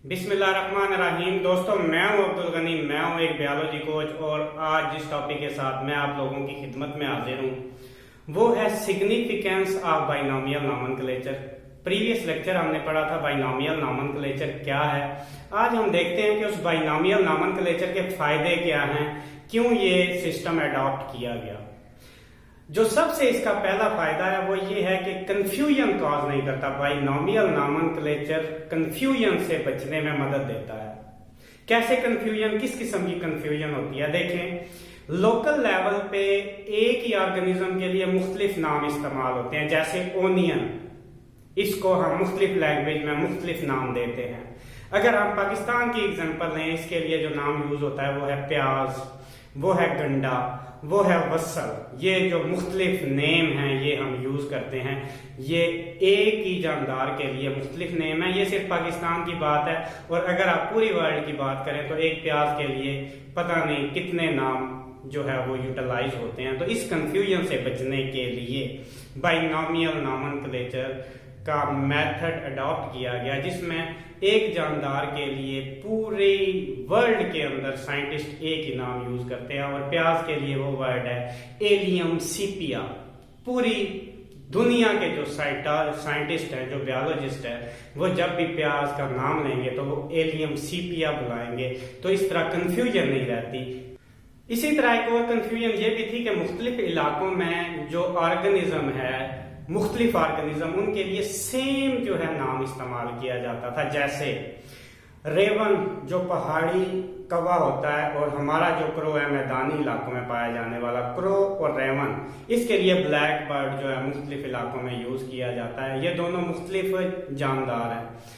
बिस्मिल्लाहिर्रहमानिर्रहीम। दोस्तों, मैं हूं अब्दुल गनी, मैं हूं एक बायोलॉजी कोच और आज जिस टॉपिक के साथ मैं आप लोगों की खिदमत में हाजिर हूं वो है significance of binomial nomenclature. Previous lecture हमने पढ़ा था बाइनोमियल नॉमेनक्लेचर क्या है। आज हम देखते हैं कि उस बाइनोमियल नॉमेनक्लेचर के फायदे क्या हैं, क्यों ये सिस्टम अडॉप्ट किया गया। जो सबसे इसका पहला फायदा है वो ये है कि कंफ्यूजन कॉज नहीं करता। बाइनोमियल नॉमेनक्लेचर कंफ्यूजन से बचने में मदद देता है। कैसे कंफ्यूजन, किस किस्म की कंफ्यूजन होती है? देखें, लोकल लेवल पे एक ही ऑर्गेनिज्म के लिए मुख्तलिफ नाम इस्तेमाल होते हैं। जैसे ओनियन, इसको हम मुख्तलिफ लैंग्वेज में मुख्तलिफ नाम देते हैं। अगर हम पाकिस्तान की एग्जांपल लें, इसके लिए जो नाम यूज होता है वो है प्याज, वो है गंडा, वो है वसल। ये जो मुख्तलिफ नेम हैं ये हम यूज करते हैं। ये एक ही जानदार के लिए मुख्तलिफ नेम है। ये सिर्फ पाकिस्तान की बात है, और अगर आप पूरी वर्ल्ड की बात करें तो एक प्याज के लिए पता नहीं कितने नाम जो है वो यूटिलाइज होते हैं। तो इस कंफ्यूजन से बचने के लिए बाइनोमियल नॉमेनक्लेचर का मेथड अडॉप्ट किया गया, जिसमें एक जानदार के लिए पूरे वर्ल्ड के अंदर साइंटिस्ट एक ही नाम यूज करते हैं। और प्याज के लिए वो वर्ड है एलियम सीपिया। पूरी दुनिया के जो साइंटिस्ट हैं, जो बायोलॉजिस्ट हैं, वो जब भी प्याज का नाम लेंगे तो वो एलियम सीपिया बुलाएंगे। तो इस तरह कंफ्यूजन नहीं रहती। इसी तरह एक और कंफ्यूजन ये भी थी कि मुख्तलिफ इलाकों में जो ऑर्गेनिज्म है, मुख्तलिफ ऑर्गेनिज्म, उनके लिए सेम जो है नाम इस्तेमाल किया जाता था। जैसे रेवन जो पहाड़ी कौवा होता है, और हमारा जो क्रो है मैदानी इलाकों में पाया जाने वाला क्रो और रेवन, इसके लिए ब्लैक बर्ड जो है मुख्तलिफ इलाकों में यूज किया जाता है। ये दोनों मुख्तलिफ जानदार हैं।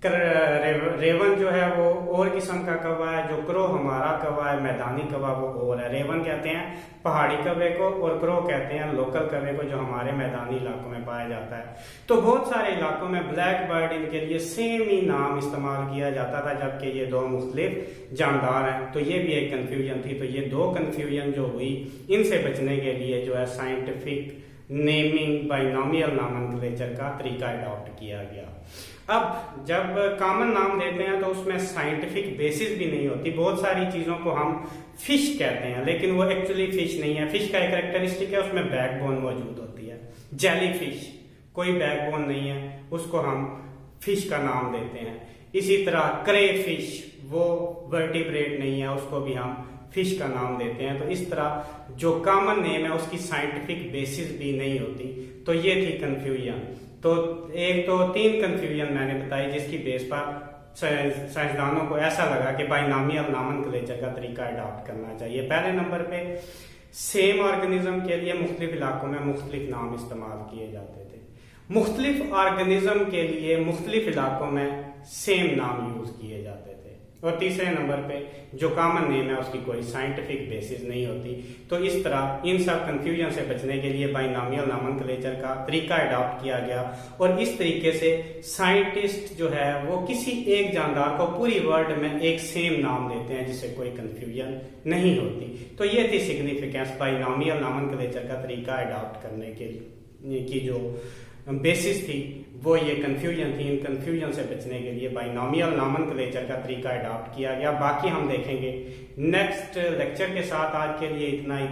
रेवन जो है वो और किस्म का कौवा है, जो क्रो हमारा कौवा है मैदानी कौवा वो और है। रेवन कहते हैं पहाड़ी कौवे को, और क्रो कहते हैं लोकल कौवे को जो हमारे मैदानी इलाकों में पाया जाता है। तो बहुत सारे इलाकों में ब्लैक बर्ड, इनके लिए सेम ही नाम इस्तेमाल किया जाता था, जबकि ये दो मुख्तलिफ जानदार हैं। तो ये भी एक कंफ्यूजन थी। तो ये दो कंफ्यूजन जो हुई, इनसे बचने के लिए जो है साइंटिफिक नेमिंग बाइनोमियल नॉमेनक्लेचर का तरीका अडॉप्ट किया गया। अब जब कॉमन नाम देते हैं तो उसमें साइंटिफिक बेसिस भी नहीं होती। बहुत सारी चीजों को हम फिश कहते हैं, लेकिन वो एक्चुअली फिश नहीं है। फिश का एक कैरेक्टरिस्टिक है, उसमें बैकबोन मौजूद होती है। जेली फिश कोई बैकबोन नहीं है, उसको हम फिश का नाम देते हैं। इसी तरह क्रे फिश, वो वर्टिब्रेट नहीं है, उसको भी हम फिश का नाम देते हैं। तो इस तरह जो कॉमन नेम है उसकी साइंटिफिक बेसिस भी नहीं होती। तो ये थी कंफ्यूजन। तो एक तो तीन कंफ्यूजन मैंने बताई, जिसकी बेस पर साइंसदानों को ऐसा लगा कि बाइनोमियल नॉमेनक्लेचर का तरीका अडॉप्ट करना चाहिए। पहले नंबर पे सेम ऑर्गेनिज्म के लिए मुख्तलिफ इलाकों में मुख्तलिफ नाम इस्तेमाल किए जाते थे। मुख्तलिफ ऑर्गेनिज्म के लिए मुख्तलिफ इलाकों में सेम नाम यूज किए जाते थे। और तीसरे नंबर पे जो कॉमन नेम है उसकी कोई साइंटिफिक बेसिस नहीं होती। तो इस तरह इन सब कंफ्यूजन से बचने के लिए बाइनोमियल नॉमेनक्लेचर का तरीका अडॉप्ट किया गया। और इस तरीके से साइंटिस्ट जो है वो किसी एक जानदार को पूरी वर्ल्ड में एक सेम नाम देते हैं, जिससे कोई कंफ्यूजन नहीं होती। तो ये थी सिग्निफिकेंस बाइनोमियल नॉमेनक्लेचर का तरीका अडॉप्ट करने की जो बेसिस थी वो ये कंफ्यूजन थी। इन कंफ्यूजन से बचने के लिए बाइनोमियल नॉमेनक्लेचर का तरीका अडॉप्ट किया गया। बाकी हम देखेंगे नेक्स्ट लेक्चर के साथ। आज के लिए इतना ही।